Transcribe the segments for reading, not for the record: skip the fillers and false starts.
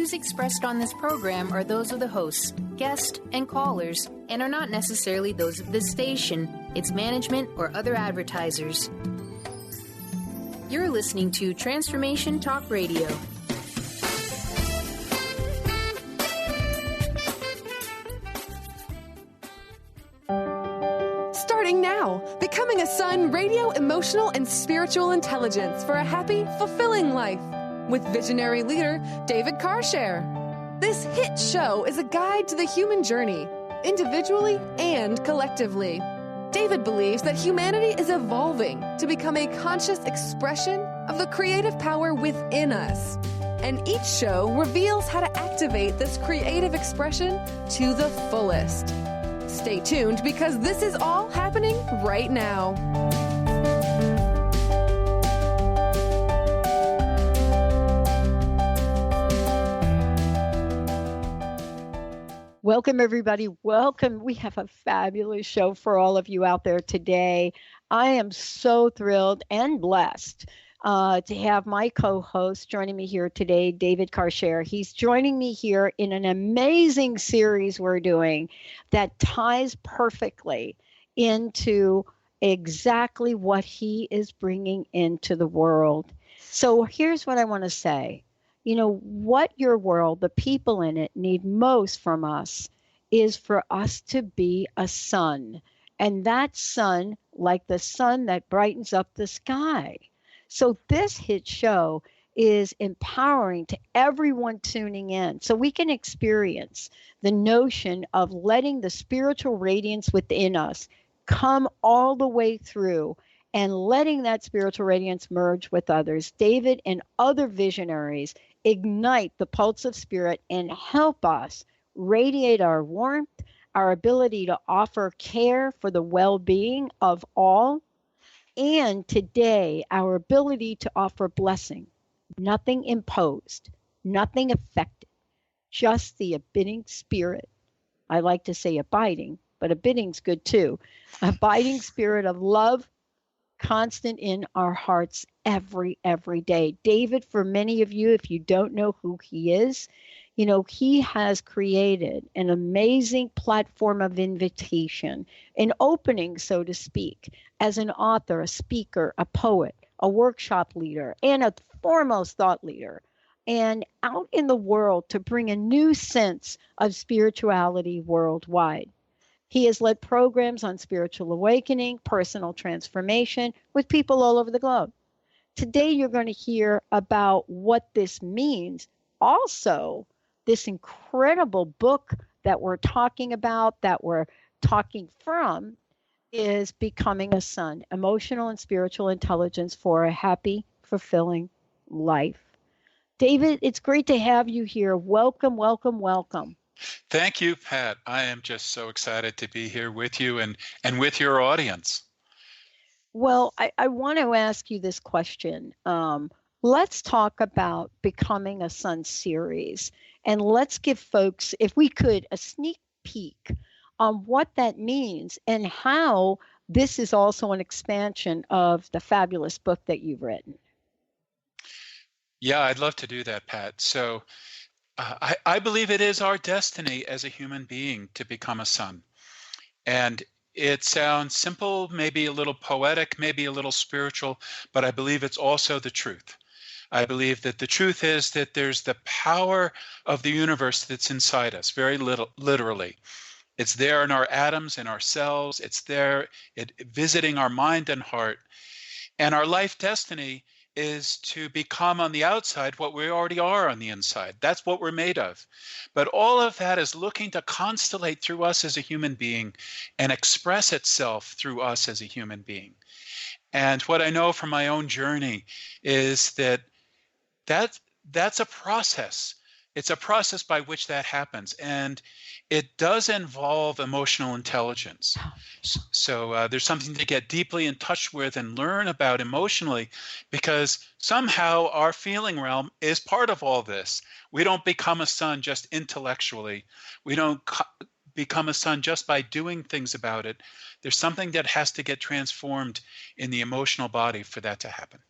views expressed on this program are those of the hosts, guests, and callers, and are not necessarily those of this station, its management, or other advertisers. You're listening to Transformation Talk Radio. Starting now, Becoming a Sun Radio Emotional and Spiritual Intelligence for a Happy, Fulfilling Life with visionary leader David Karchere. This hit show is a guide to the human journey, individually and collectively. David believes that humanity is evolving to become a conscious expression of the creative power within us. And each show reveals how to activate this creative expression to the fullest. Stay tuned because this is all happening right now. Welcome, everybody. Welcome. We have a fabulous show for all of you out there today. I am so thrilled and blessed to have my co-host joining me here today, David Karchere. He's joining me here in an amazing series we're doing that ties perfectly into exactly what he is bringing into the world. So here's what I want to say. You know, what your world, the people in it, need most from us is for us to be a sun. And that sun, like the sun that brightens up the sky. So this hit show is empowering to everyone tuning in so we can experience the notion of letting the spiritual radiance within us come all the way through and letting that spiritual radiance merge with others. David and other visionaries ignite the pulse of spirit and help us radiate our warmth, our ability to offer care for the well-being of all, and today our ability to offer blessing, nothing imposed, nothing affected, just the abiding spirit. I like to say abiding, but abiding's good too. Abiding spirit of love, constant in our hearts every day. David, for many of you, if you don't know who he is, you know, he has created an amazing platform of invitation, an opening, so to speak, as an author, a speaker, a poet, a workshop leader, and a foremost thought leader, and out in the world to bring a new sense of spirituality worldwide. He has led programs on spiritual awakening, personal transformation with people all over the globe. Today, you're going to hear about what this means. Also, this incredible book that we're talking about, that we're talking from, is Becoming a Sun, Emotional and Spiritual Intelligence for a Happy, Fulfilling Life. David, it's great to have you here. Welcome, welcome, welcome. Thank you, Pat. I am just so excited to be here with you and with your audience. Well, I want to ask you this question. Let's talk about Becoming a Sun series, and let's give folks, if we could, a sneak peek on what that means and how this is also an expansion of the fabulous book that you've written. Yeah, I'd love to do that, Pat. So I believe it is our destiny as a human being to become a sun. And it sounds simple, maybe a little poetic, maybe a little spiritual, but I believe it's also the truth. I believe that the truth is that there's the power of the universe that's inside us, very literally. It's there in our atoms, in our cells. It's there visiting our mind and heart. And our life destiny is to become on the outside what we already are on the inside. That's what we're made of. But all of that is looking to constellate through us as a human being and express itself through us as a human being. And what I know from my own journey is that's a process. It's a process by which that happens. And it does involve emotional intelligence. So there's something to get deeply in touch with and learn about emotionally, because somehow our feeling realm is part of all this. We don't become a sun just intellectually. We don't become a sun just by doing things about it. There's something that has to get transformed in the emotional body for that to happen.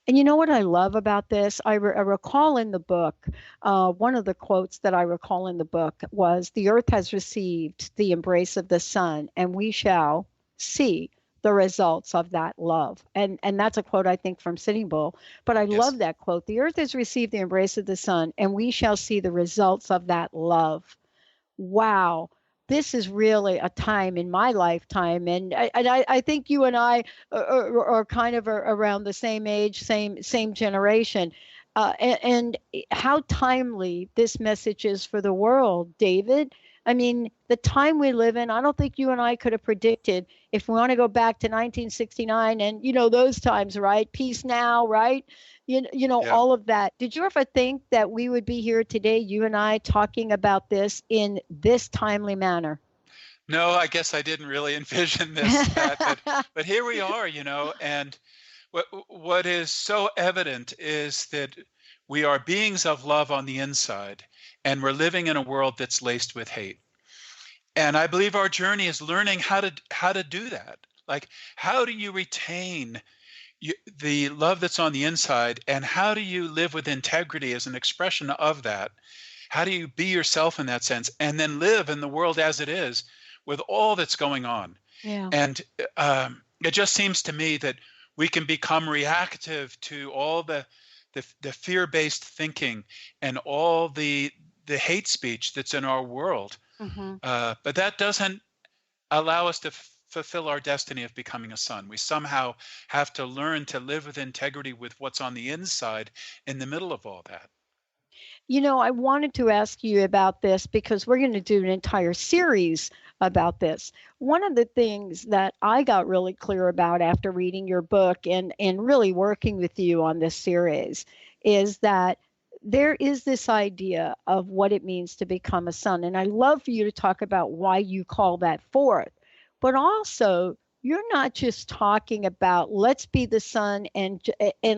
And you know what I love about this? I recall in the book, one of the quotes that I recall in the book was, "The earth has received the embrace of the sun, and we shall see the results of that love." And that's a quote, I think, from Sitting Bull. But I Yes. love that quote. "The earth has received the embrace of the sun, and we shall see the results of that love." Wow, this is really a time in my lifetime, and I think you and I are kind of around the same age, same generation, and how timely this message is for the world, David. I mean, the time we live in, I don't think you and I could have predicted, if we want to go back to 1969 and those times, right? Peace now, right? Yeah. All of that. Did you ever think that we would be here today, you and I, talking about this in this timely manner? No, I guess I didn't really envision this, Pat, but here we are, and what is so evident is that we are beings of love on the inside, and we're living in a world that's laced with hate. And I believe our journey is learning how to do that. Like, how do you retain the love that's on the inside, and how do you live with integrity as an expression of that? How do you be yourself in that sense, and then live in the world as it is with all that's going on? Yeah. And it just seems to me that we can become reactive to all the fear-based thinking and all the hate speech that's in our world. Hmm. But that doesn't allow us to fulfill our destiny of becoming a sun. We somehow have to learn to live with integrity with what's on the inside in the middle of all that. I wanted to ask you about this because we're going to do an entire series about this. One of the things that I got really clear about after reading your book and really working with you on this series is that there is this idea of what it means to become a sun. And I love for you to talk about why you call that forth. But also, you're not just talking about let's be the sun and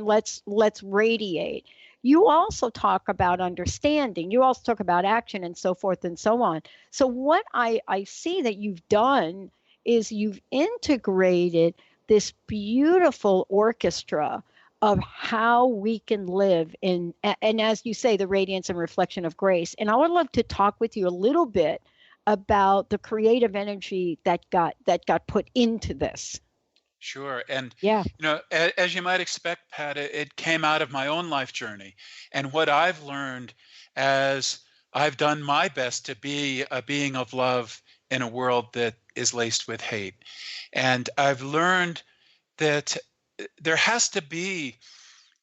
let's radiate. You also talk about understanding. You also talk about action and so forth and so on. So what I see that you've done is you've integrated this beautiful orchestra of how we can live in, and as you say, the radiance and reflection of grace. And I would love to talk with you a little bit about the creative energy that got put into this. Sure. And, Yeah. as you might expect, Pat, it came out of my own life journey. And what I've learned as I've done my best to be a being of love in a world that is laced with hate. And I've learned that there has to be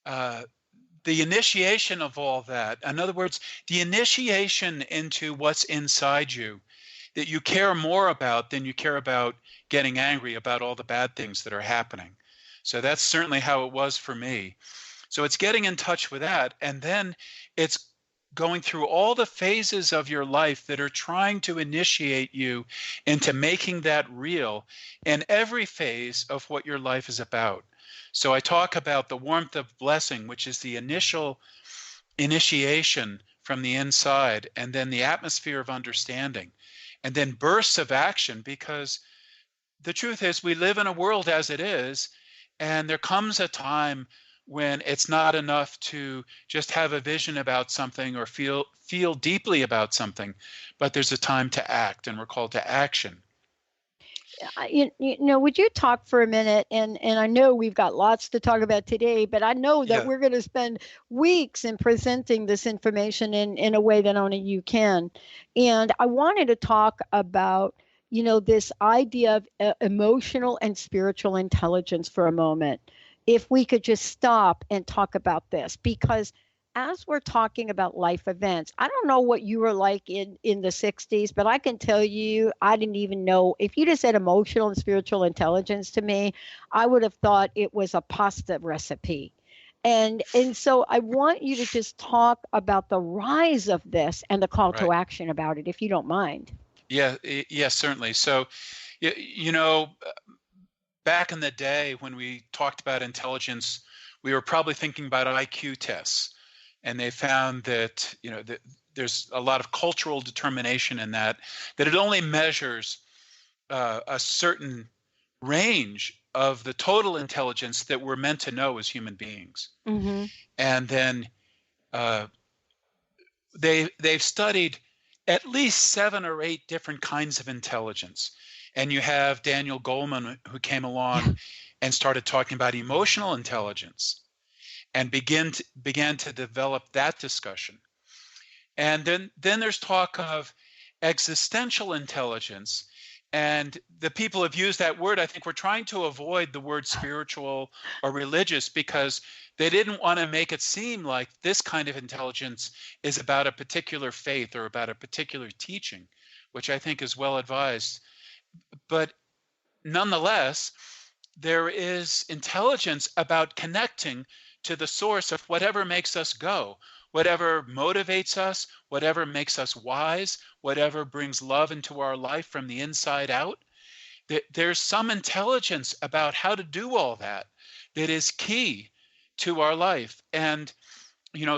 the initiation of all that. In other words, the initiation into what's inside you that you care more about than you care about getting angry about all the bad things that are happening. So that's certainly how it was for me. So it's getting in touch with that. And then it's going through all the phases of your life that are trying to initiate you into making that real in every phase of what your life is about. So I talk about the warmth of blessing, which is the initial initiation from the inside, and then the atmosphere of understanding, and then bursts of action, because the truth is we live in a world as it is, and there comes a time when it's not enough to just have a vision about something or feel deeply about something, but there's a time to act, and we're called to action. Would you talk for a minute? And I know we've got lots to talk about today, but I know that Yeah. we're going to spend weeks in presenting this information in a way that only you can. And I wanted to talk about, this idea of emotional and spiritual intelligence for a moment. If we could just stop and talk about this, because as we're talking about life events, I don't know what you were like in the 60s, but I can tell you, I didn't even know. If you just said emotional and spiritual intelligence to me, I would have thought it was a pasta recipe. And so I want you to just talk about the rise of this and the call to Right. action about it, if you don't mind. Yeah. Yes, certainly. So, you know, back in the day when we talked about intelligence, we were probably thinking about IQ tests. And they found that, that there's a lot of cultural determination in that it only measures a certain range of the total intelligence that we're meant to know as human beings. Mm-hmm. And then they've studied at least 7 or 8 different kinds of intelligence. And you have Daniel Goleman, who came along and started talking about emotional intelligence and began to develop that discussion. And then there's talk of existential intelligence. And the people have used that word. I think we're trying to avoid the word spiritual or religious because they didn't want to make it seem like this kind of intelligence is about a particular faith or about a particular teaching, which I think is well advised. But nonetheless, there is intelligence about connecting to the source of whatever makes us go, whatever motivates us, whatever makes us wise, whatever brings love into our life from the inside out. There's some intelligence about how to do all that that is key to our life. And,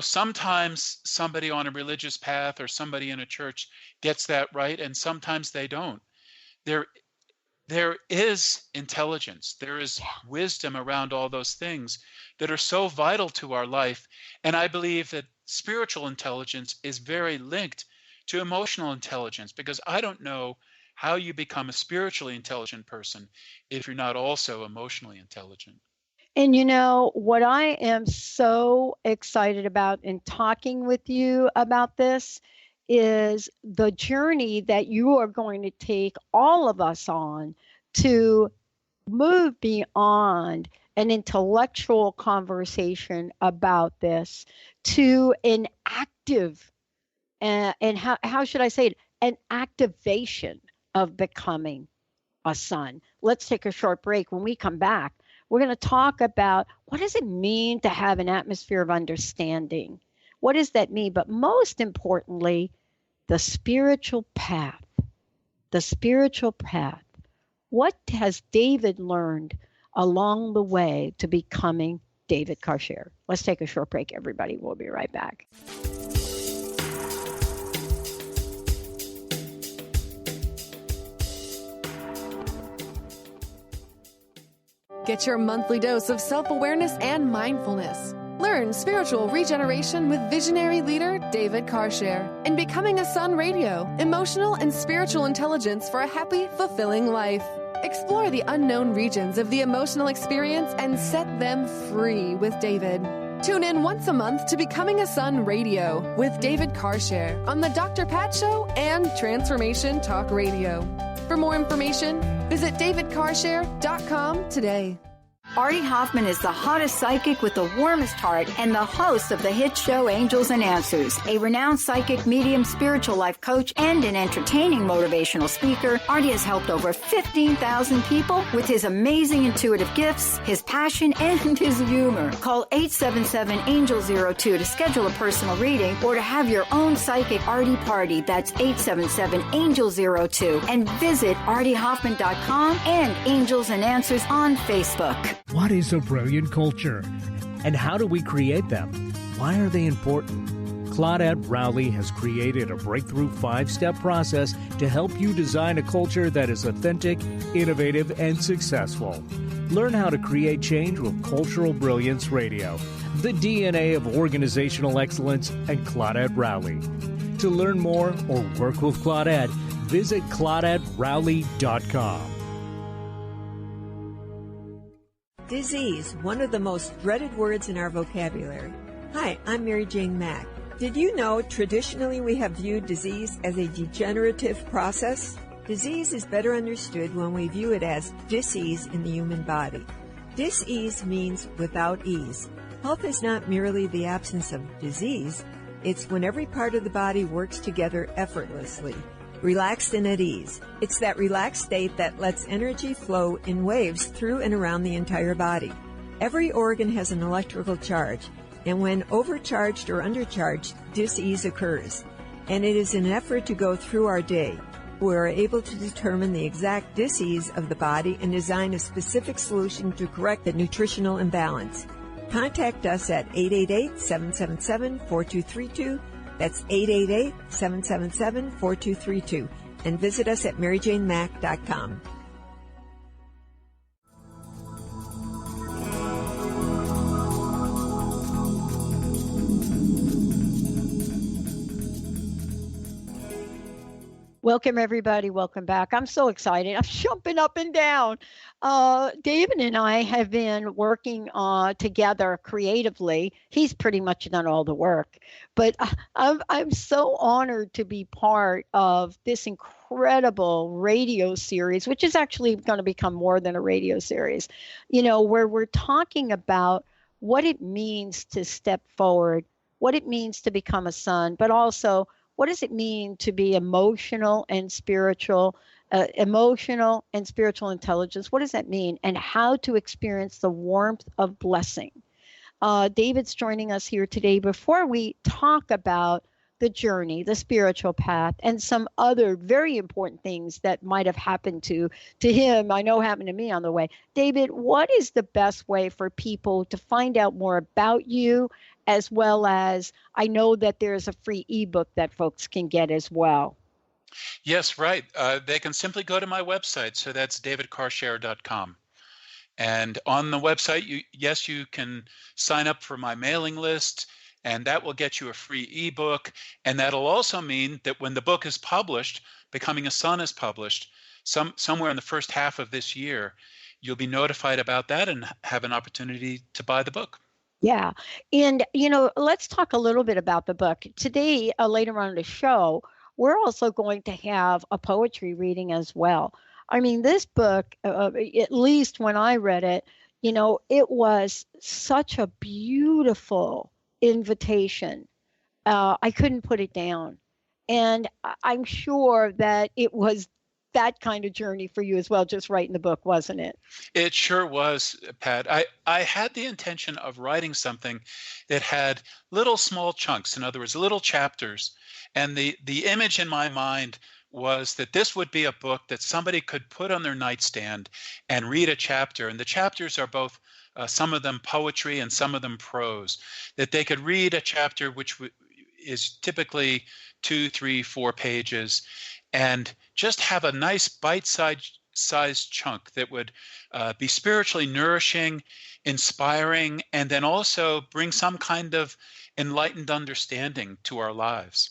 sometimes somebody on a religious path or somebody in a church gets that right, and sometimes they don't. There is intelligence, there is wisdom around all those things that are so vital to our life. And I believe that spiritual intelligence is very linked to emotional intelligence, because I don't know how you become a spiritually intelligent person if you're not also emotionally intelligent. And what I am so excited about in talking with you about this is the journey that you are going to take all of us on to move beyond an intellectual conversation about this to an active, and how should I say it, an activation of becoming a sun. Let's take a short break. When we come back, we're going to talk about what does it mean to have an atmosphere of understanding? What does that mean? But most importantly, the spiritual path. The spiritual path. What has David learned along the way to becoming David Karchere? Let's take a short break, everybody. We'll be right back. Get your monthly dose of self-awareness and mindfulness. Learn spiritual regeneration with visionary leader David Karchere in Becoming a Sun Radio, emotional and spiritual intelligence for a happy, fulfilling life. Explore the unknown regions of the emotional experience and set them free with David. Tune in once a month to Becoming a Sun Radio with David Karchere on the Dr. Pat Show and Transformation Talk Radio. For more information, visit davidkarchere.com today. Artie Hoffman is the hottest psychic with the warmest heart and the host of the hit show Angels and Answers. A renowned psychic, medium, spiritual life coach, and an entertaining motivational speaker, Artie has helped over 15,000 people with his amazing intuitive gifts, his passion, and his humor. Call 877-ANGEL-02 to schedule a personal reading or to have your own psychic Artie party. That's 877-ANGEL-02. And visit artiehoffman.com and Angels and Answers on Facebook. What is a brilliant culture? And how do we create them? Why are they important? Claudette Rowley has created a breakthrough 5-step process to help you design a culture that is authentic, innovative, and successful. Learn how to create change with Cultural Brilliance Radio, the DNA of organizational excellence, and Claudette Rowley. To learn more or work with Claudette, visit ClaudetteRowley.com. Disease, one of the most dreaded words in our vocabulary. Hi, I'm Mary Jane Mack. Did you know traditionally we have viewed disease as a degenerative process? Disease is better understood when we view it as dis-ease in the human body. Dis-ease means without ease. Health is not merely the absence of disease, it's when every part of the body works together effortlessly, relaxed and at ease. It's that relaxed state that lets energy flow in waves through and around the entire body. Every organ has an electrical charge, and when overcharged or undercharged, dis-ease occurs. And it is an effort to go through our day. We are able to determine the exact dis-ease of the body and design a specific solution to correct the nutritional imbalance. Contact us at 888-777-4232. That's 888-777-4232. And visit us at maryjanemack.com. Welcome, everybody. Welcome back. I'm so excited. I'm jumping up and down. David and I have been working together creatively. He's pretty much done all the work, but I'm so honored to be part of this incredible radio series, which is actually going to become more than a radio series, where we're talking about what it means to step forward, what it means to become a son, but also what does it mean to be emotional and spiritual intelligence? What does that mean? And how to experience the warmth of blessing. David's joining us here today. Before we talk about the journey, the spiritual path, and some other very important things that might have happened to him, I know happened to me on the way. David, what is the best way for people to find out more about you, as well as I know that there's a free ebook that folks can get as well? Yes, right. They can simply go to my website. So that's davidkarchere.com. And on the website, you can sign up for my mailing list, and that will get you a free ebook. And that'll also mean that when the book is published, Becoming a Sun is published, somewhere in the first half of this year, you'll be notified about that and have an opportunity to buy the book. Yeah. And, let's talk a little bit about the book. Today, later on in the show, we're also going to have a poetry reading as well. I mean, this book, at least when I read it, it was such a beautiful invitation. I couldn't put it down. And I'm sure that it was that kind of journey for you as well, just writing the book, wasn't it? It sure was, Pat. I had the intention of writing something that had little small chunks, in other words, little chapters. And the image in my mind was that this would be a book that somebody could put on their nightstand and read a chapter. And the chapters are both, some of them poetry and some of them prose, that they could read a chapter which is typically 2, 3, 4 pages, and just have a nice bite-sized chunk that would be spiritually nourishing, inspiring, and then also bring some kind of enlightened understanding to our lives.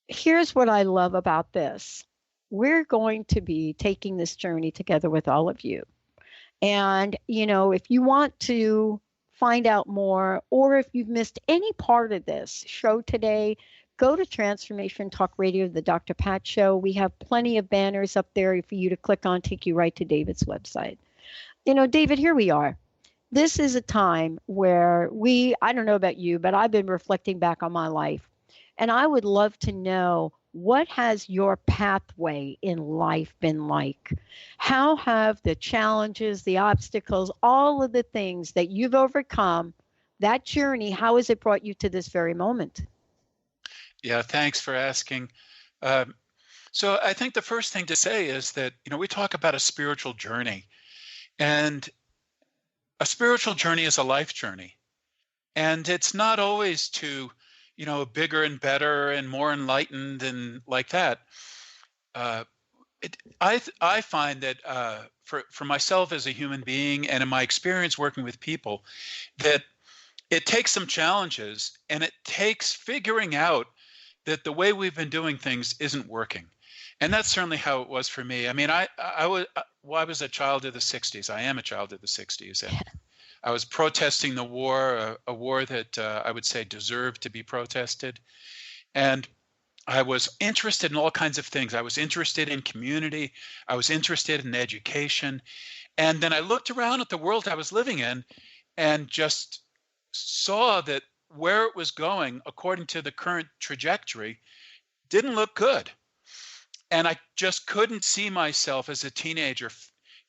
Here's what I love about this. We're going to be taking this journey together with all of you. And, if you want to find out more, or if you've missed any part of this show today, go to Transformation Talk Radio, the Dr. Pat Show. We have plenty of banners up there for you to click on, take you right to David's website. David, here we are. This is a time where I don't know about you, but I've been reflecting back on my life. And I would love to know, what has your pathway in life been like? How have the challenges, the obstacles, all of the things that you've overcome, that journey, how has it brought you to this very moment? Yeah, thanks for asking. So I think the first thing to say is that, we talk about a spiritual journey, and a spiritual journey is a life journey. And it's not always to, bigger and better and more enlightened and like that. I find that for myself as a human being, and in my experience working with people, that it takes some challenges, and it takes figuring out that the way we've been doing things isn't working. And that's certainly how it was for me. I mean, I was a child of the 60s. I am a child of the 60s. And I was protesting the war, a war that I would say deserved to be protested. And I was interested in all kinds of things. I was interested in community. I was interested in education. And then I looked around at the world I was living in and just saw that where it was going, according to the current trajectory, didn't look good. And I just couldn't see myself as a teenager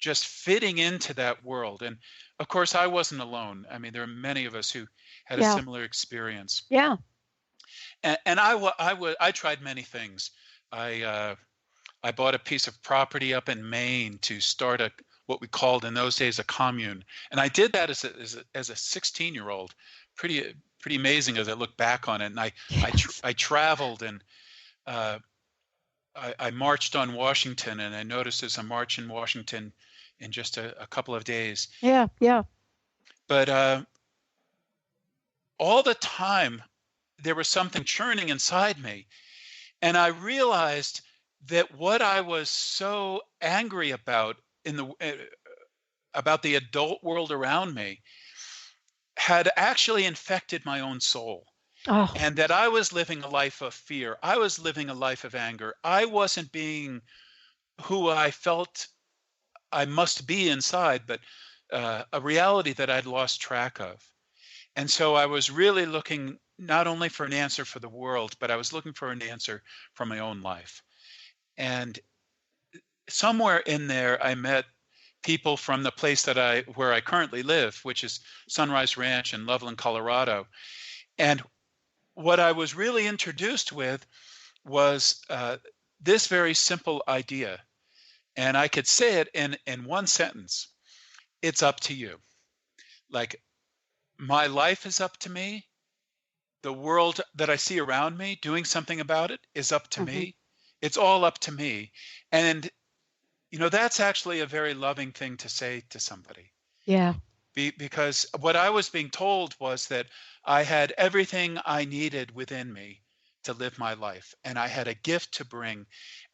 just fitting into that world. And of course, I wasn't alone. I mean, there are many of us who had a similar experience. Yeah. And I tried many things. I bought a piece of property up in Maine to start what we called in those days a commune. And I did that as a 16-year-old. Pretty amazing as I look back on it. And I traveled, and I marched on Washington, and I noticed there's a march in Washington in just a couple of days. Yeah. But all the time, there was something churning inside me. And I realized that what I was so angry about about the adult world around me had actually infected my own soul. Oh, And that I was living a life of fear. I was living a life of anger. I wasn't being who I felt I must be inside, but a reality that I'd lost track of. And so I was really looking not only for an answer for the world, but I was looking for an answer for my own life. And somewhere in there, I met people from the place where I currently live, which is Sunrise Ranch in Loveland, Colorado. And what I was really introduced with was this very simple idea. And I could say it in one sentence. It's up to you. Like, my life is up to me. The world that I see around me, doing something about it, is up to me. It's all up to me. And, that's actually a very loving thing to say to somebody. yeah. Because what I was being told was that I had everything I needed within me to live my life, and I had a gift to bring,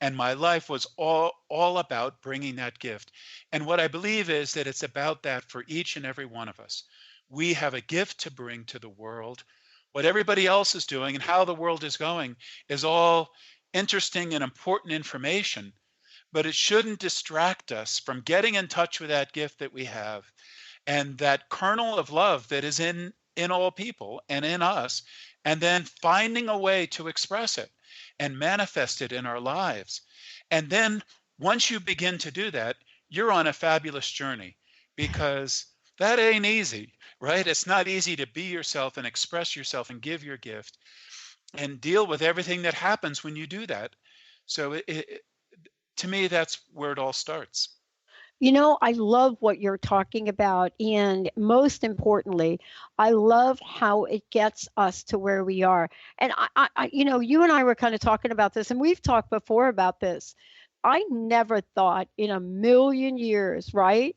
and my life was all about bringing that gift. And what I believe is that it's about that for each and every one of us. We have a gift to bring to the world. What everybody else is doing and how the world is going is all interesting and important information, but it shouldn't distract us from getting in touch with that gift that we have and that kernel of love that is in all people and in us, and then finding a way to express it and manifest it in our lives. And then once you begin to do that, you're on a fabulous journey, because that ain't easy, right? It's not easy to be yourself and express yourself and give your gift and deal with everything that happens when you do that. So to me, that's where it all starts. I love what you're talking about. And most importantly, I love how it gets us to where we are. And you and I were kind of talking about this, and we've talked before about this. I never thought in a million years, right?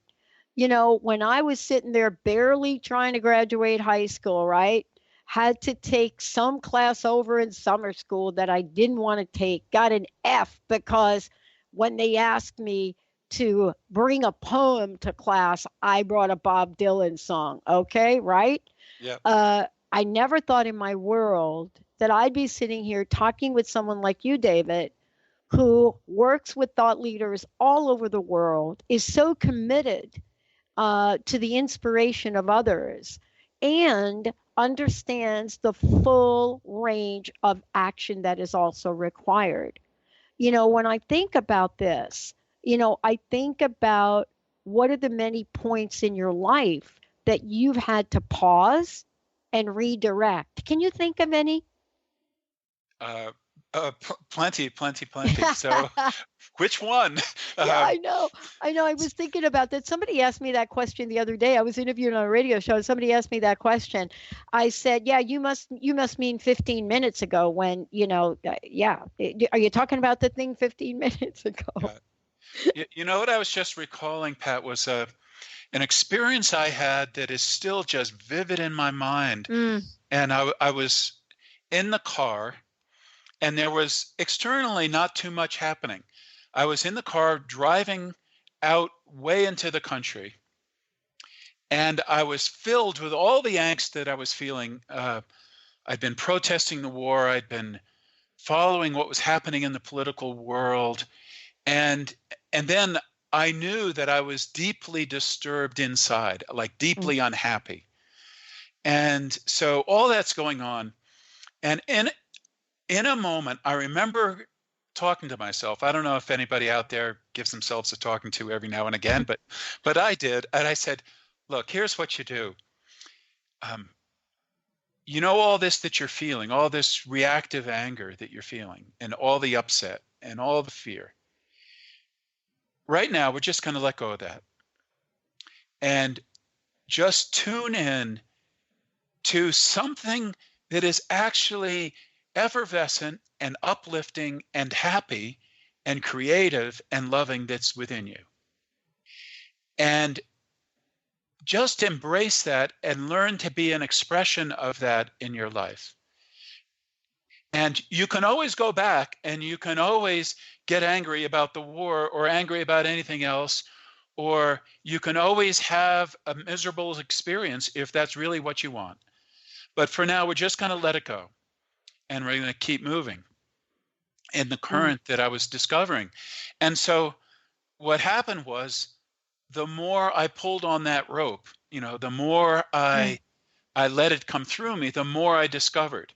When I was sitting there barely trying to graduate high school, right? Had to take some class over in summer school that I didn't want to take, got an F because when they asked me to bring a poem to class, I brought a Bob Dylan song. Okay, right? Yeah. I never thought in my world that I'd be sitting here talking with someone like you, David, who works with thought leaders all over the world, is so committed to the inspiration of others, and understands the full range of action that is also required. When I think about this, I think about what are the many points in your life that you've had to pause and redirect. Can you think of any? Plenty. So which one? Yeah, I know. I was thinking about that. Somebody asked me that question the other day. I was interviewed on a radio show. Somebody asked me that question. I said, yeah, you must mean 15 minutes ago when, yeah. Are you talking about the thing 15 minutes ago? You know what I was just recalling, Pat, was an experience I had that is still just vivid in my mind. And I was in the car, and there was externally not too much happening. I was in the car driving out way into the country, and I was filled with all the angst that I was feeling. I'd been protesting the war. I'd been following what was happening in the political world. And then I knew that I was deeply disturbed inside, like deeply unhappy. And so all that's going on. And in a moment, I remember talking to myself. I don't know if anybody out there gives themselves a talking to every now and again, but I did. And I said, look, here's what you do. All this that you're feeling, all this reactive anger that you're feeling, and all the upset and all the fear. Right now, we're just going to let go of that and just tune in to something that is actually effervescent and uplifting and happy and creative and loving that's within you. And just embrace that and learn to be an expression of that in your life. And you can always go back and you can always get angry about the war or angry about anything else, or you can always have a miserable experience if that's really what you want. But for now, we're just going to let it go. And we're going to keep moving in the current that I was discovering. And so what happened was, the more I pulled on that rope, the more I let it come through me, the more I discovered.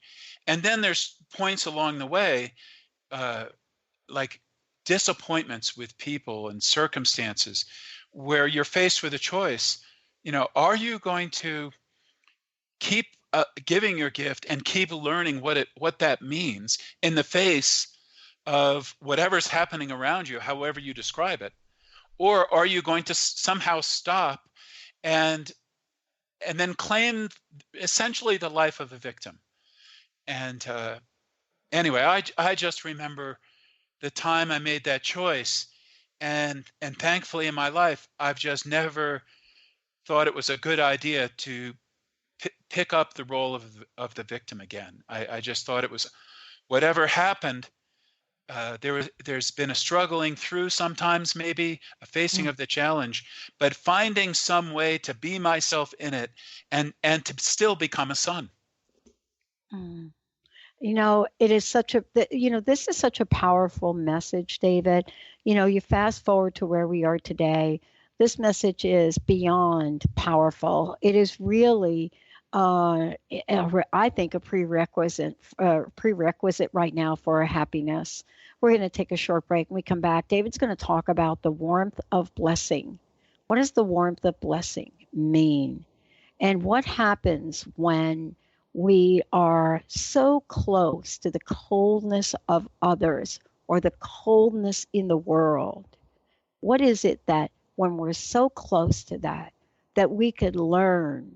And then there's points along the way, like disappointments with people and circumstances, where you're faced with a choice. Are you going to keep giving your gift and keep learning what that means in the face of whatever's happening around you, however you describe it? Or are you going to somehow stop and then claim essentially the life of a victim? And anyway, I just remember the time I made that choice, and thankfully in my life, I've just never thought it was a good idea to pick up the role of the victim again. I just thought it was, whatever happened, there's been a struggling through sometimes, maybe a facing of the challenge, but finding some way to be myself in it and to still become a son. It is this is such a powerful message, David. You fast forward to where we are today. This message is beyond powerful. It is really, I think, a prerequisite right now for our happiness. We're going to take a short break. When we come back, David's going to talk about the warmth of blessing. What does the warmth of blessing mean? And what happens when we are so close to the coldness of others or the coldness in the world? What is it that when we're so close to that we could learn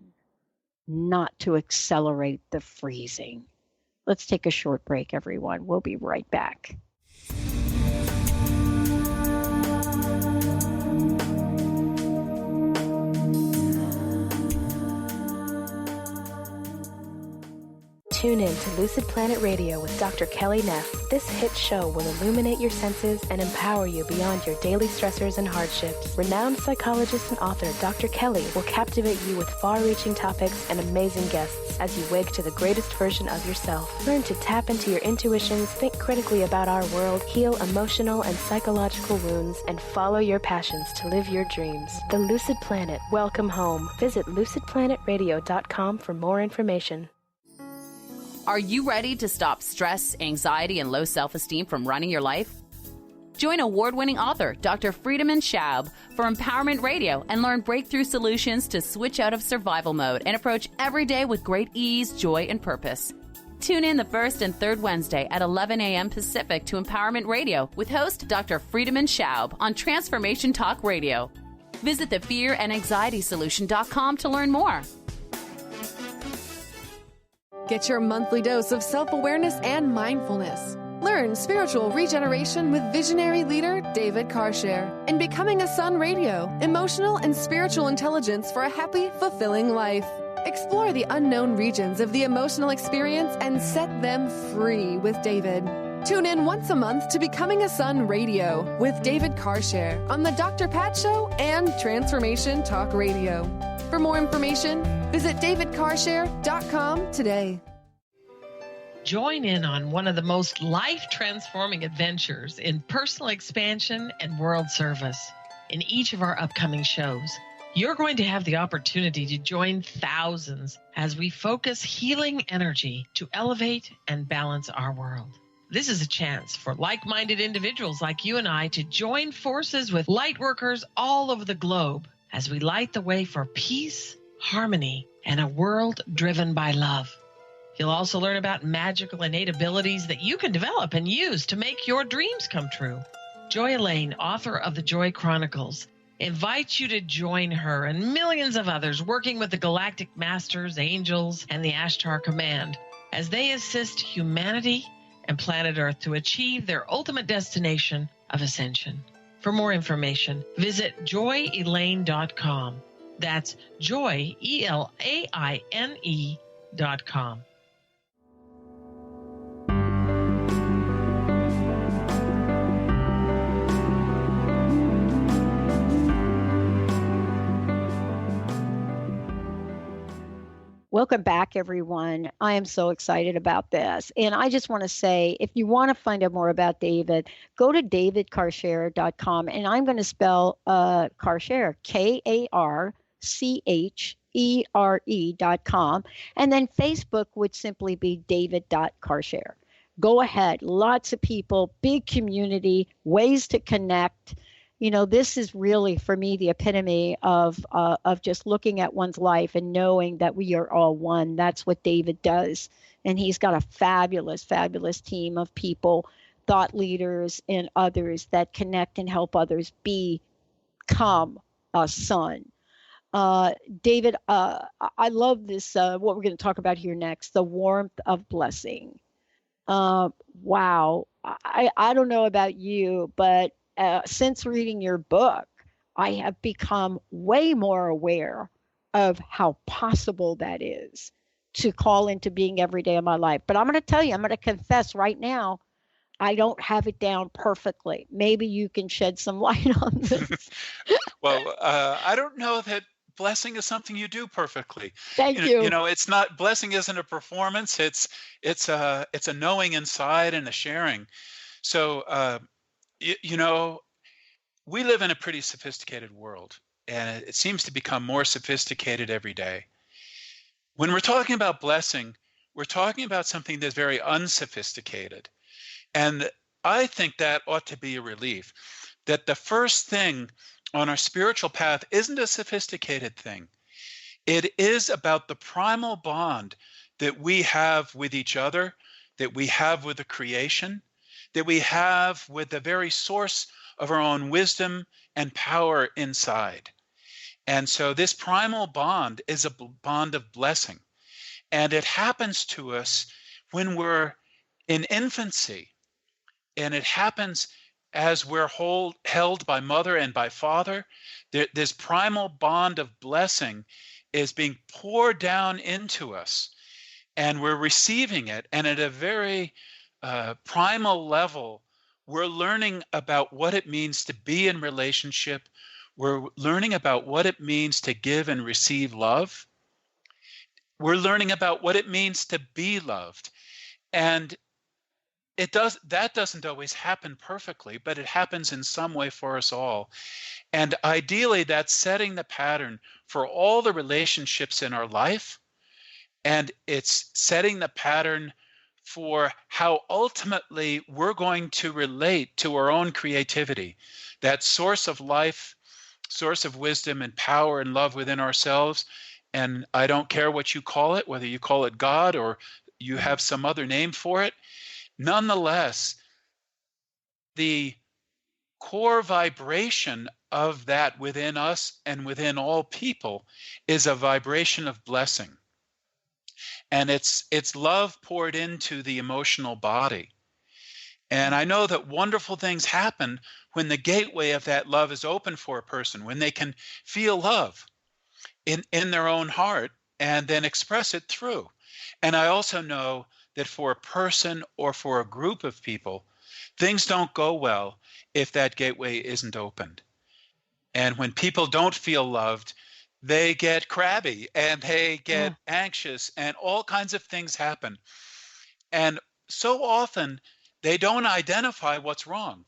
not to accelerate the freezing? Let's take a short break, everyone. We'll be right back. Tune in to Lucid Planet Radio with Dr. Kelly Neff. This hit show will illuminate your senses and empower you beyond your daily stressors and hardships. Renowned psychologist and author Dr. Kelly will captivate you with far-reaching topics and amazing guests as you wake to the greatest version of yourself. Learn to tap into your intuitions, think critically about our world, heal emotional and psychological wounds, and follow your passions to live your dreams. The Lucid Planet. Welcome home. Visit lucidplanetradio.com for more information. Are you ready to stop stress, anxiety, and low self-esteem from running your life? Join award-winning author Dr. Friedemann Schaub for Empowerment Radio and learn breakthrough solutions to switch out of survival mode and approach every day with great ease, joy, and purpose. Tune in the first and third Wednesday at 11 a.m. Pacific to Empowerment Radio with host Dr. Friedemann Schaub on Transformation Talk Radio. Visit thefearandanxietysolution.com to learn more. Get your monthly dose of self-awareness and mindfulness. Learn spiritual regeneration with visionary leader David Karchere in Becoming a Sun Radio, emotional and spiritual intelligence for a happy, fulfilling life. Explore the unknown regions of the emotional experience and set them free with David. Tune in once a month to Becoming a Sun Radio with David Karchere on The Dr. Pat Show and Transformation Talk Radio. For more information, visit davidkarchere.com today. Join in on one of the most life-transforming adventures in personal expansion and world service. In each of our upcoming shows, you're going to have the opportunity to join thousands as we focus healing energy to elevate and balance our world. This is a chance for like-minded individuals like you and I to join forces with light workers all over the globe as we light the way for peace, harmony, and a world driven by love. You'll also learn about magical innate abilities that you can develop and use to make your dreams come true. Joy Elaine, author of the Joy Chronicles, invites you to join her and millions of others working with the Galactic Masters, Angels, and the Ashtar Command as they assist humanity and planet Earth to achieve their ultimate destination of ascension. For more information, visit joyelaine.com. That's joy, ELAINE.com. Welcome back, everyone. I am so excited about this. And I just want to say, if you want to find out more about David, go to davidkarchere.com. And I'm going to spell Karchere, KARCHERE.com. And then Facebook would simply be david.karchere. Go ahead. Lots of people, big community, ways to connect. You know, this is really, for me, the epitome of just looking at one's life and knowing that we are all one. That's what David does. And he's got a fabulous, fabulous team of people, thought leaders and others that connect and help others become a sun. David, I love this, what we're going to talk about here next, the warmth of blessing. Wow. I don't know about you, but since reading your book, I have become way more aware of how possible that is to call into being every day of my life. But I'm going to tell you, I'm going to confess right now, I don't have it down perfectly. Maybe you can shed some light on this. Well, I don't know that blessing is something you do perfectly. Thank you. You know, it's not, blessing isn't a performance. It's a knowing inside and a sharing. So, you know, we live in a pretty sophisticated world, and it seems to become more sophisticated every day. When we're talking about blessing, we're talking about something that's very unsophisticated. And I think that ought to be a relief, that the first thing on our spiritual path isn't a sophisticated thing. It is about the primal bond that we have with each other, that we have with the creation, that we have with the very source of our own wisdom and power inside. And so this primal bond is a bond of blessing. And it happens to us when we're in infancy. And it happens as we're held by mother and by father. This primal bond of blessing is being poured down into us. And we're receiving it. And at a very primal level, we're learning about what it means to be in relationship. We're learning about what it means to give and receive love. We're learning about what it means to be loved. And that doesn't always happen perfectly, but it happens in some way for us all. And ideally, that's setting the pattern for all the relationships in our life. And it's setting the pattern for how ultimately we're going to relate to our own creativity, that source of life, source of wisdom and power and love within ourselves. And I don't care what you call it, whether you call it God or you have some other name for it. Nonetheless, the core vibration of that within us and within all people is a vibration of blessing. And it's love poured into the emotional body. And I know that wonderful things happen when the gateway of that love is open for a person, when they can feel love in their own heart and then express it through. And I also know that for a person or for a group of people, things don't go well if that gateway isn't opened. And when people don't feel loved, they get crabby and they get anxious and all kinds of things happen. And so often they don't identify what's wrong.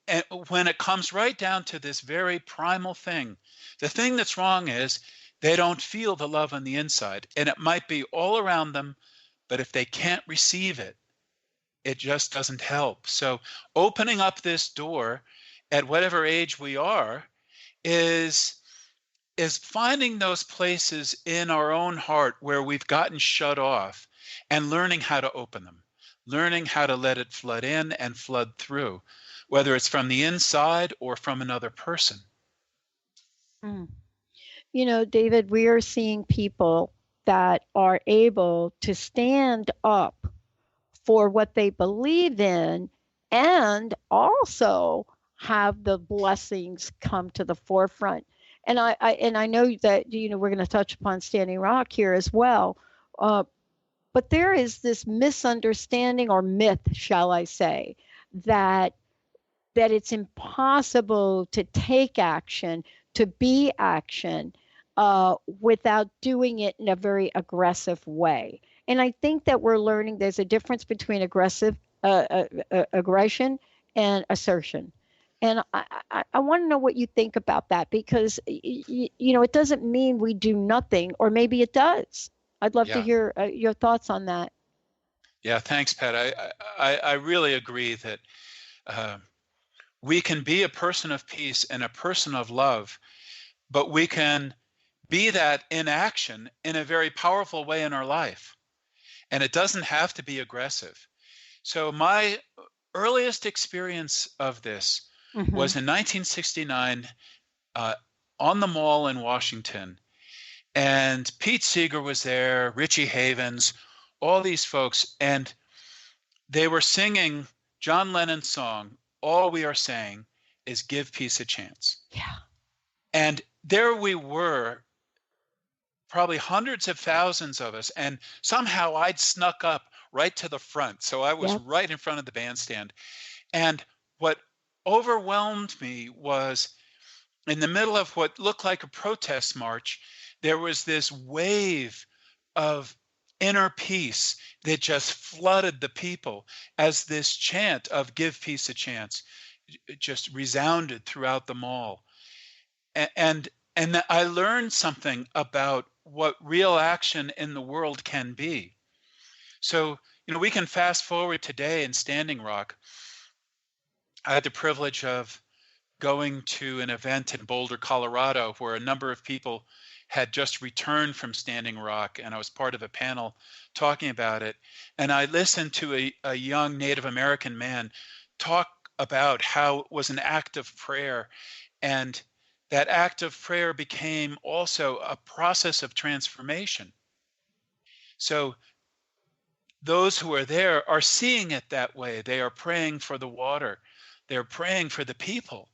And when it comes right down to this very primal thing, the thing that's wrong is they don't feel the love on the inside. And it might be all around them, but if they can't receive it, it just doesn't help. So opening up this door at whatever age we are is finding those places in our own heart where we've gotten shut off and learning how to open them, learning how to let it flood in and flood through, whether it's from the inside or from another person. You know, David, we are seeing people that are able to stand up for what they believe in and also have the blessings come to the forefront. And I know that, you know, we're going to touch upon Standing Rock here as well. But there is this misunderstanding or myth, shall I say, that it's impossible to take action, to be action, without doing it in a very aggressive way. And I think that we're learning there's a difference between aggression and assertion. And I want to know what you think about that, because, it doesn't mean we do nothing, or maybe it does. I'd love to hear your thoughts on that. Yeah, thanks, Pat. I really agree that we can be a person of peace and a person of love, but we can be that in action in a very powerful way in our life. And it doesn't have to be aggressive. So my earliest experience of this was in 1969 on the Mall in Washington. And Pete Seeger was there, Richie Havens, all these folks, and they were singing John Lennon's song, All We Are Saying is Give Peace a Chance. Yeah. And there we were, probably hundreds of thousands of us, and somehow I'd snuck up right to the front. So I was right in front of the bandstand. And what overwhelmed me was, in the middle of what looked like a protest march, there was this wave of inner peace that just flooded the people as this chant of give peace a chance just resounded throughout the mall. And I learned something about what real action in the world can be. So, we can fast forward today in Standing Rock. I had the privilege of going to an event in Boulder, Colorado, where a number of people had just returned from Standing Rock, and I was part of a panel talking about it. And I listened to a young Native American man talk about how it was an act of prayer, and that act of prayer became also a process of transformation. So those who are there are seeing it that way. They are praying for the water. They're praying for the people.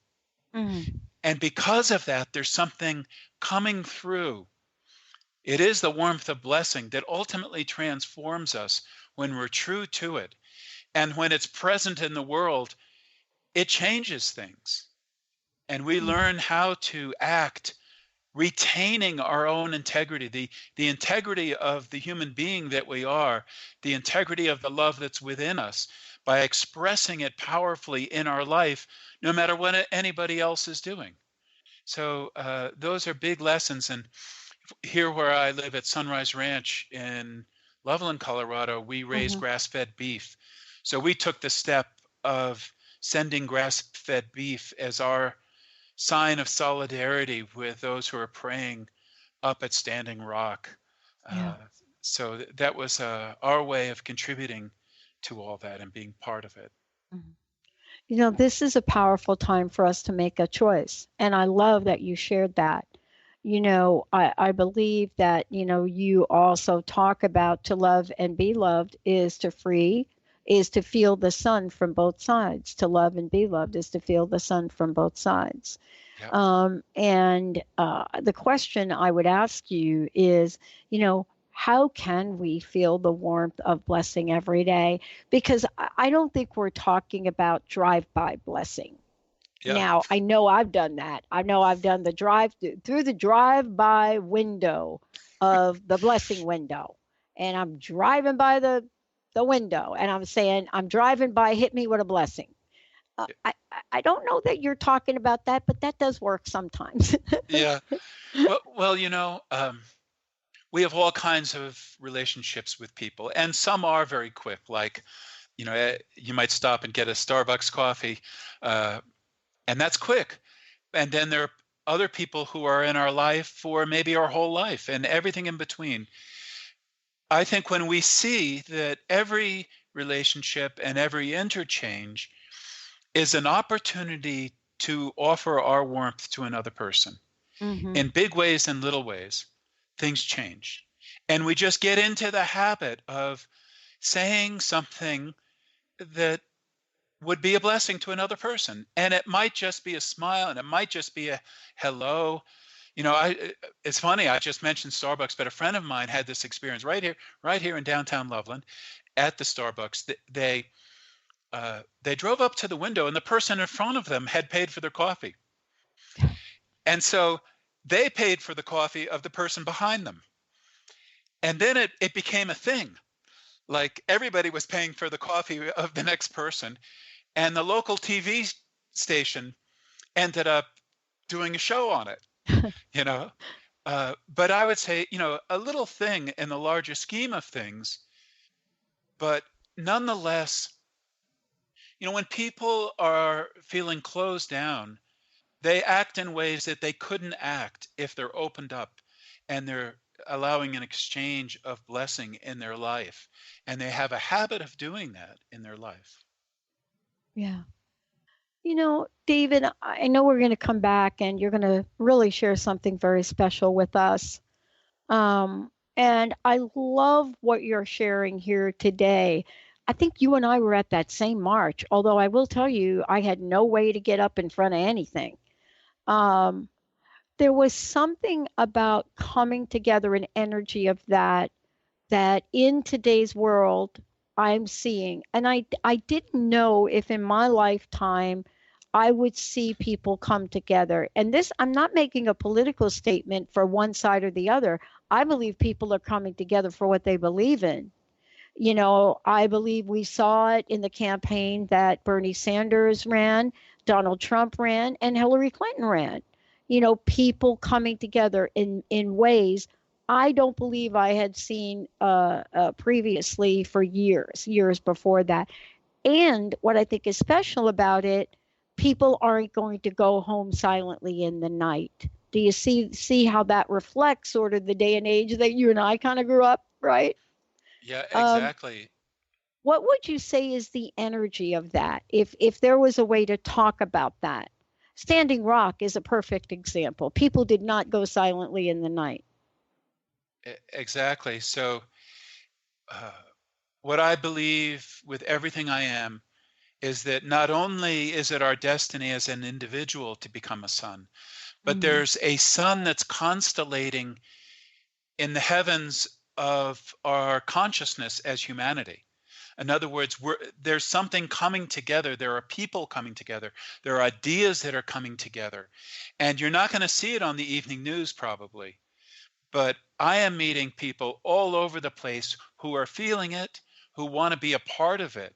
And because of that, there's something coming through. It is the warmth of blessing that ultimately transforms us when we're true to it. And when it's present in the world, it changes things. And we learn how to act retaining our own integrity, the integrity of the human being that we are, the integrity of the love that's within us, by expressing it powerfully in our life, no matter what anybody else is doing. So those are big lessons. And here where I live at Sunrise Ranch in Loveland, Colorado, we raise grass-fed beef. So we took the step of sending grass-fed beef as our sign of solidarity with those who are praying up at Standing Rock. So that was our way of contributing to all that and being part of it. This is a powerful time for us to make a choice. And I love that you shared that. I believe that, you also talk about to love and be loved is to feel the sun from both sides. To love and be loved is to feel the sun from both sides. Yep. And the question I would ask you is, how can we feel the warmth of blessing every day? Because I don't think we're talking about drive-by blessing. Yeah. Now, I know I've done that. I know I've done the through the drive-by window of the blessing window. And I'm driving by the window and I'm saying, I'm driving by, hit me with a blessing. I don't know that you're talking about that, but that does work sometimes. Yeah. Well, we have all kinds of relationships with people, and some are very quick. Like, you might stop and get a Starbucks coffee, and that's quick. And then there are other people who are in our life for maybe our whole life and everything in between. I think when we see that every relationship and every interchange is an opportunity to offer our warmth to another person in big ways and little ways, things change. And we just get into the habit of saying something that would be a blessing to another person. And it might just be a smile, and it might just be a hello. It's funny, I just mentioned Starbucks, but a friend of mine had this experience right here in downtown Loveland at the Starbucks. They drove up to the window, and the person in front of them had paid for their coffee. And so they paid for the coffee of the person behind them. And then it became a thing. Like everybody was paying for the coffee of the next person. And the local TV station ended up doing a show on it, you know. But I would say, you know, a little thing in the larger scheme of things, but nonetheless, you know, when people are feeling closed down, they act in ways that they couldn't act if they're opened up and they're allowing an exchange of blessing in their life. And they have a habit of doing that in their life. Yeah. You know, David, I know we're going to come back and you're going to really share something very special with us. And I love what you're sharing here today. I think you and I were at that same march, although I will tell you, I had no way to get up in front of anything. There was something about coming together, an energy of that in today's world I'm seeing. And I didn't know if in my lifetime I would see people come together. And this, I'm not making a political statement for one side or the other. I believe people are coming together for what they believe in. You know, I believe we saw it in the campaign that Bernie Sanders ran, Donald Trump ran, and Hillary Clinton ran. You know, people coming together in ways I don't believe I had seen previously for years before that. And what I think is special about it, people aren't going to go home silently in the night. Do you see how that reflects sort of the day and age that you and I kind of grew up, right? Yeah, exactly. What would you say is the energy of that? If there was a way to talk about that? Standing Rock is a perfect example. People did not go silently in the night. Exactly. So what I believe with everything I am is that not only is it our destiny as an individual to become a sun, but there's a sun that's constellating in the heavens of our consciousness as humanity. In other words, there's something coming together. There are people coming together. There are ideas that are coming together. And you're not going to see it on the evening news probably. But I am meeting people all over the place who are feeling it, who want to be a part of it,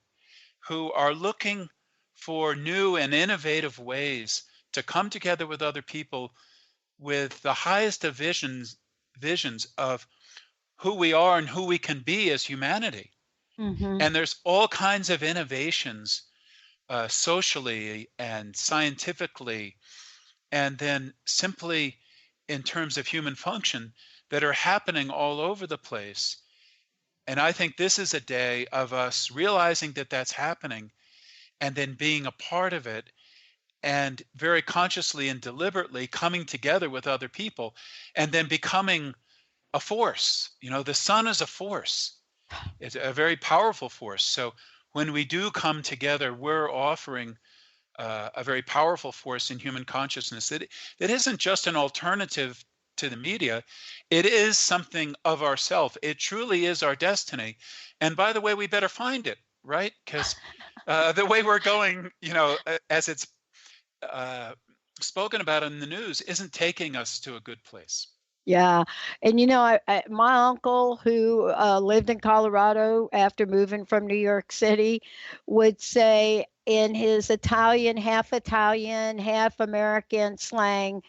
who are looking for new and innovative ways to come together with other people with the highest of visions of who we are and who we can be as humanity. And there's all kinds of innovations socially and scientifically, and then simply in terms of human function that are happening all over the place. And I think this is a day of us realizing that that's happening and then being a part of it and very consciously and deliberately coming together with other people and then becoming a force. You know, the sun is a force. It's a very powerful force. So when we do come together, we're offering a very powerful force in human consciousness that isn't just an alternative to the media. It is something of ourself. It truly is our destiny. And by the way, we better find it, right? Because the way we're going, you know, as it's spoken about in the news, isn't taking us to a good place. Yeah. And, you know, my uncle who lived in Colorado after moving from New York City would say in his Italian, half American slang,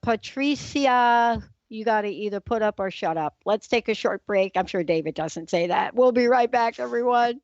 Patricia, you got to either put up or shut up. Let's take a short break. I'm sure David doesn't say that. We'll be right back, everyone.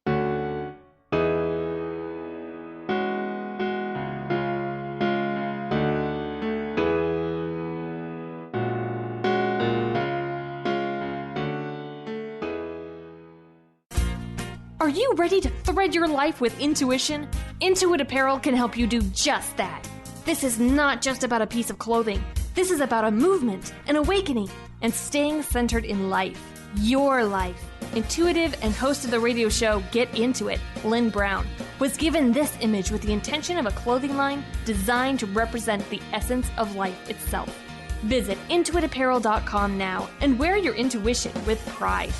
Are you ready to thread your life with intuition? Intuit Apparel can help you do just that. This is not just about a piece of clothing. This is about a movement, an awakening, and staying centered in life. Your life. Intuitive and host of the radio show Get Into It, Lynn Brown, was given this image with the intention of a clothing line designed to represent the essence of life itself. Visit intuitapparel.com now and wear your intuition with pride.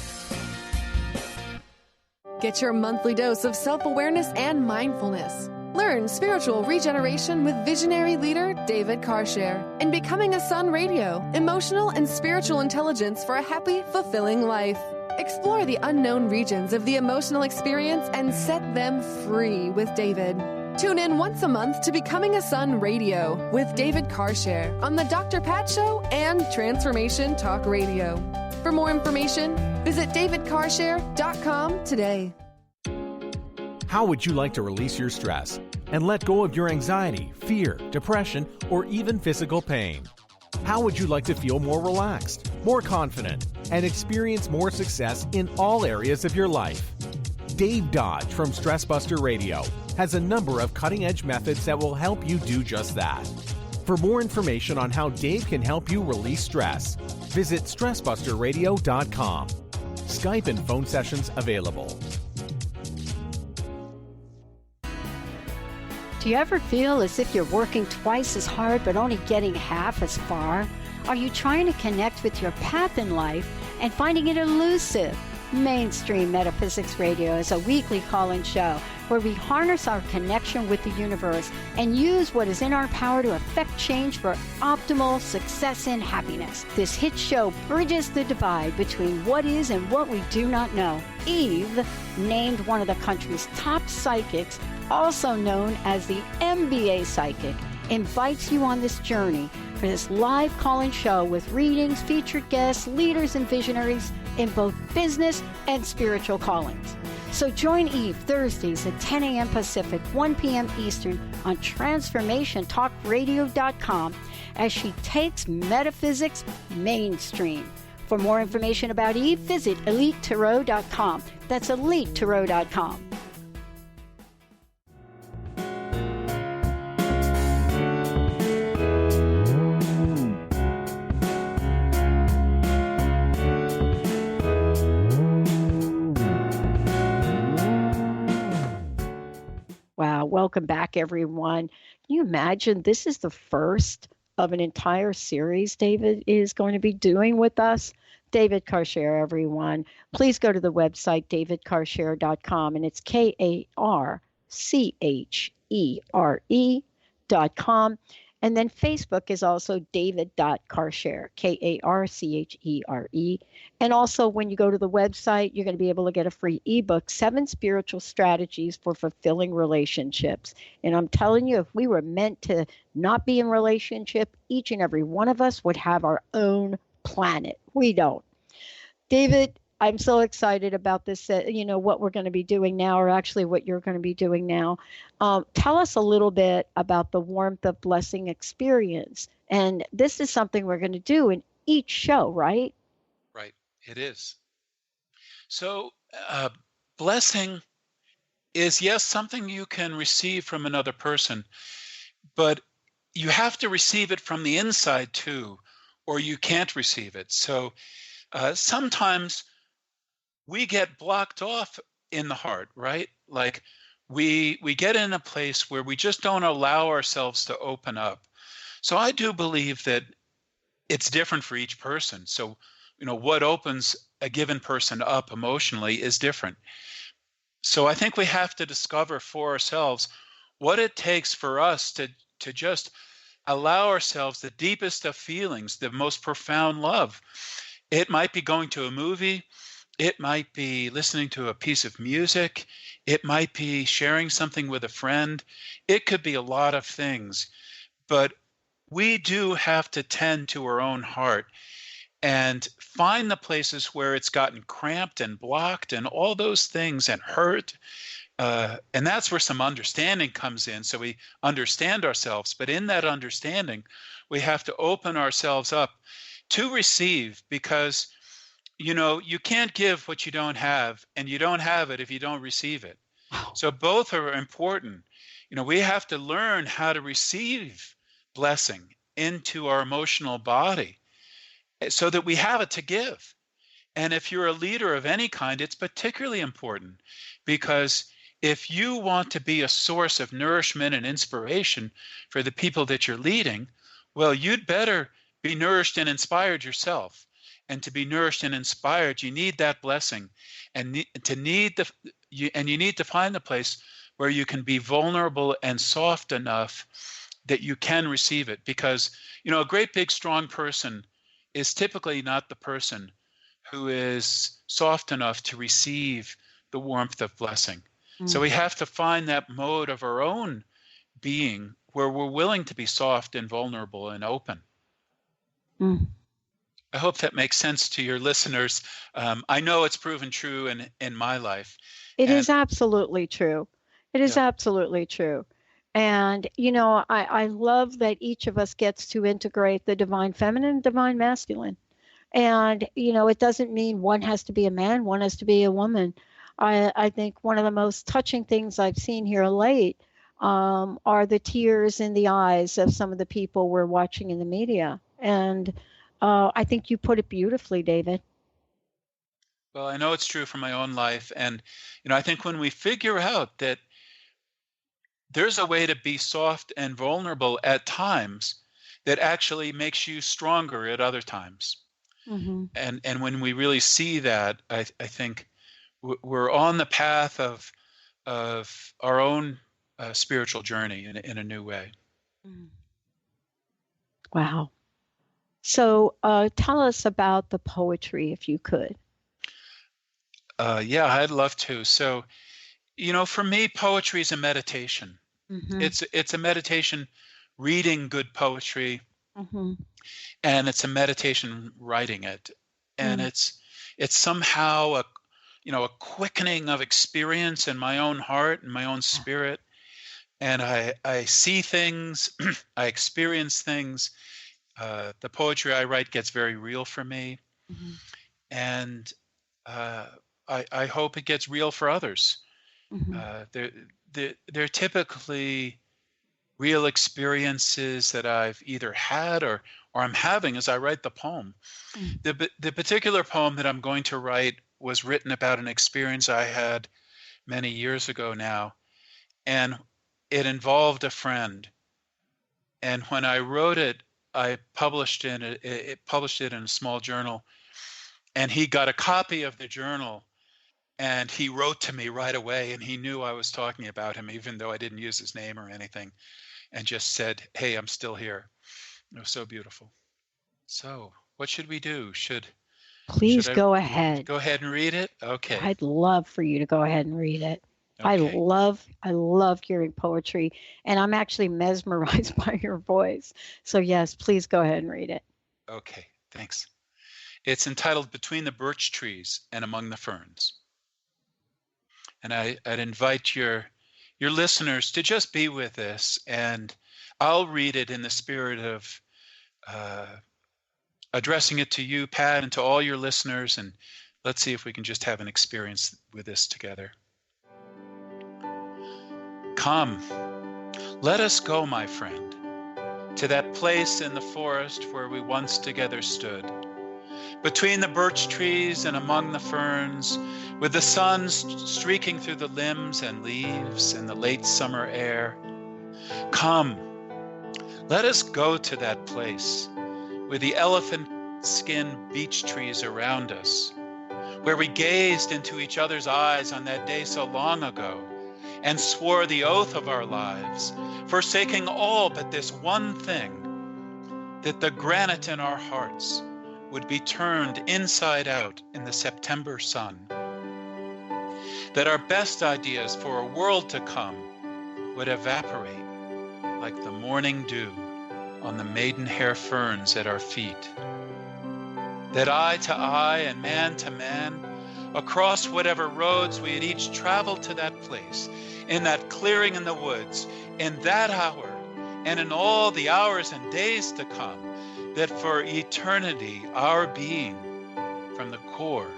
Get your monthly dose of self-awareness and mindfulness. Learn spiritual regeneration with visionary leader David Karchere in Becoming a Sun Radio, emotional and spiritual intelligence for a happy, fulfilling life. Explore the unknown regions of the emotional experience and set them free with David. Tune in once a month to Becoming a Sun Radio with David Karchere on the Dr. Pat Show and Transformation Talk Radio. For more information, visit davidkarchere.com today. How would you like to release your stress and let go of your anxiety, fear, depression, or even physical pain? How would you like to feel more relaxed, more confident, and experience more success in all areas of your life? Dave Dodge from Stress Buster Radio has a number of cutting-edge methods that will help you do just that. For more information on how Dave can help you release stress, visit StressBusterRadio.com. Skype and phone sessions available. Do you ever feel as if you're working twice as hard but only getting half as far? Are you trying to connect with your path in life and finding it elusive? Mainstream Metaphysics Radio is a weekly call-in show where we harness our connection with the universe and use what is in our power to affect change for optimal success and happiness. This hit show bridges the divide between what is and what we do not know. Eve, named one of the country's top psychics, also known as the MBA psychic, invites you on this journey for this live call-in show with readings, featured guests, leaders, and visionaries in both business and spiritual callings. So join Eve Thursdays at 10 a.m. Pacific, 1 p.m. Eastern on TransformationTalkRadio.com as she takes metaphysics mainstream. For more information about Eve, visit ldquoWhat.com. That's ldquoWhat.com. Wow, welcome back, everyone. Can you imagine this is the first of an entire series David is going to be doing with us? David Karchere, everyone. Please go to the website, davidkarchere.com, and it's KARCHERE.com. And then Facebook is also david.karchere, KARCHERE. And also when you go to the website, you're going to be able to get a free ebook, 7 Spiritual Strategies for Fulfilling Relationships. And I'm telling you, if we were meant to not be in relationship, each and every one of us would have our own planet. We don't. David, I'm so excited about this, what we're going to be doing now, or actually what you're going to be doing now. Tell us a little bit about the Warmth of Blessing experience. And this is something we're going to do in each show, right? Right, it is. So blessing is, yes, something you can receive from another person, but you have to receive it from the inside too, or you can't receive it. So sometimes we get blocked off in the heart, right? Like we get in a place where we just don't allow ourselves to open up. So I do believe that it's different for each person. So, what opens a given person up emotionally is different. So I think we have to discover for ourselves what it takes for us to just allow ourselves the deepest of feelings, the most profound love. It might be going to a movie. It might be listening to a piece of music. It might be sharing something with a friend. It could be a lot of things. But we do have to tend to our own heart and find the places where it's gotten cramped and blocked and all those things and hurt. And that's where some understanding comes in. So we understand ourselves. But in that understanding, we have to open ourselves up to receive, because you can't give what you don't have, and you don't have it if you don't receive it. So both are important. We have to learn how to receive blessing into our emotional body so that we have it to give. And if you're a leader of any kind, it's particularly important, because if you want to be a source of nourishment and inspiration for the people that you're leading, well, you'd better be nourished and inspired yourself. And to be nourished and inspired, you need that blessing, and you need to find the place where you can be vulnerable and soft enough that you can receive it. Because, a great big strong person is typically not the person who is soft enough to receive the warmth of blessing. So we have to find that mode of our own being where we're willing to be soft and vulnerable and open. I hope that makes sense to your listeners. I know it's proven true in my life. It is absolutely true. It is absolutely true. And, I love that each of us gets to integrate the divine feminine, divine masculine. And, it doesn't mean one has to be a man, one has to be a woman. I think one of the most touching things I've seen here late are the tears in the eyes of some of the people we're watching in the media. And I think you put it beautifully, David. Well, I know it's true for my own life. And, I think when we figure out that there's a way to be soft and vulnerable at times that actually makes you stronger at other times. And when we really see that, I think we're on the path of our own spiritual journey in a new way. Wow. So tell us about the poetry, if you could. Yeah, I'd love to. So, for me, poetry is a meditation. It's a meditation reading good poetry, and it's a meditation writing it. And it's somehow a quickening of experience in my own heart and my own spirit. And I see things, I experience things. The poetry I write gets very real for me. And I hope it gets real for others. They're typically real experiences that I've either had or I'm having as I write the poem. The particular poem that I'm going to write was written about an experience I had many years ago now, and it involved a friend. And when I wrote it, I published it in a small journal, and he got a copy of the journal, and he wrote to me right away, and he knew I was talking about him, even though I didn't use his name or anything, and just said, "Hey, I'm still here." It was so beautiful. So what should we do? Please go ahead. Go ahead and read it? Okay. I'd love for you to go ahead and read it. Okay. I love hearing poetry, and I'm actually mesmerized by your voice. So yes, please go ahead and read it. Okay, thanks. It's entitled Between the Birch Trees and Among the Ferns. And I'd invite your listeners to just be with this, and I'll read it in the spirit of addressing it to you, Pat, and to all your listeners, and let's see if we can just have an experience with this together. Come, let us go, my friend, to that place in the forest where we once together stood, between the birch trees and among the ferns, with the sun streaking through the limbs and leaves in the late summer air. Come, let us go to that place with the elephant skin beech trees around us, where we gazed into each other's eyes on that day so long ago and swore the oath of our lives, forsaking all but this one thing, that the granite in our hearts would be turned inside out in the September sun, that our best ideas for a world to come would evaporate like the morning dew on the maidenhair ferns at our feet, that eye to eye and man to man, across whatever roads we had each traveled to that place, in that clearing in the woods, in that hour, and in all the hours and days to come, that for eternity our being, from the core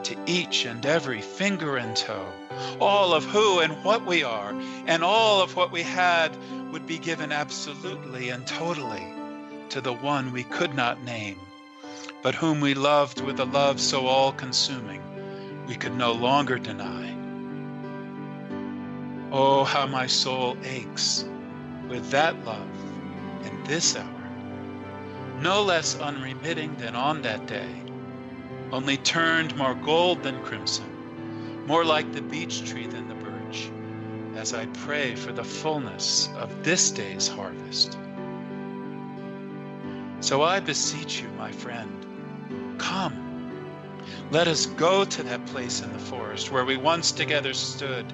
to each and every finger and toe, all of who and what we are, and all of what we had, would be given absolutely and totally to the one we could not name, but whom we loved with a love so all-consuming we could no longer deny. Oh, how my soul aches with that love in this hour, no less unremitting than on that day, only turned more gold than crimson, more like the beech tree than the birch, as I pray for the fullness of this day's harvest. So I beseech you, my friend, come. Let us go to that place in the forest where we once together stood,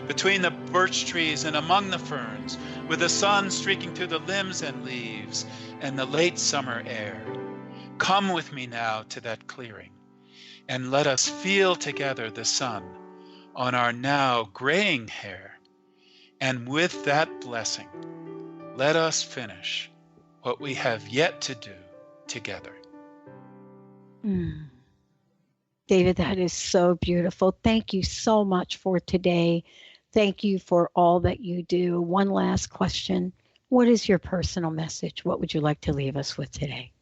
between the birch trees and among the ferns, with the sun streaking through the limbs and leaves and the late summer air. Come with me now to that clearing, and let us feel together the sun on our now graying hair. And with that blessing, let us finish what we have yet to do together. David, that is so beautiful. Thank you so much for today. Thank you for all that you do. One last question. What is your personal message? What would you like to leave us with today?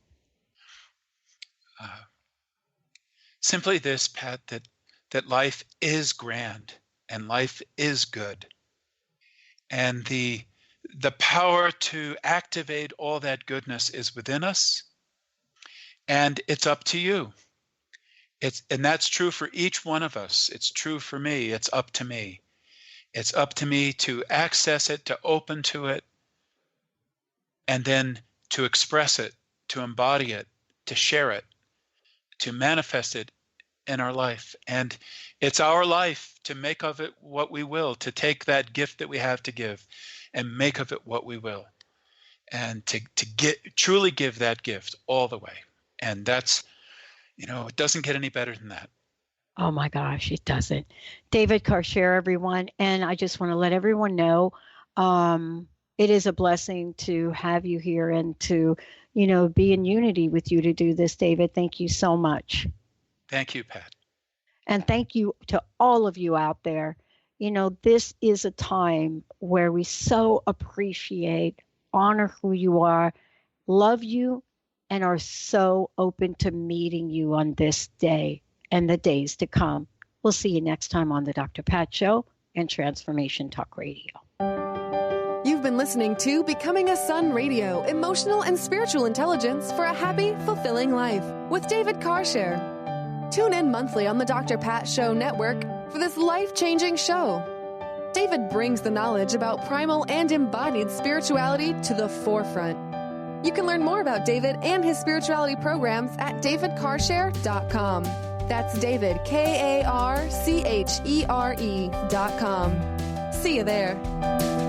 Simply this, Pat, that life is grand and life is good. And the power to activate all that goodness is within us. And it's up to you. And that's true for each one of us. It's true for me. It's up to me. It's up to me to access it, to open to it, and then to express it, to embody it, to share it, to manifest it in our life. And it's our life to make of it what we will, to take that gift that we have to give and make of it what we will, and to truly give that gift all the way. And that's, it doesn't get any better than that. Oh my gosh, it doesn't. David Karchere, everyone. And I just want to let everyone know, it is a blessing to have you here and to, be in unity with you to do this, David. Thank you so much. Thank you, Pat. And thank you to all of you out there. This is a time where we so appreciate, honor who you are, love you, and are so open to meeting you on this day and the days to come. We'll see you next time on the Dr. Pat Show and Transformation Talk Radio. You've been listening to Becoming a Sun Radio, emotional and spiritual intelligence for a happy, fulfilling life with David Karchere. Tune in monthly on the Dr. Pat Show Network for this life-changing show. David brings the knowledge about primal and embodied spirituality to the forefront. You can learn more about David and his spirituality programs at davidkarchere.com. That's David, KARCHERE.com. See you there.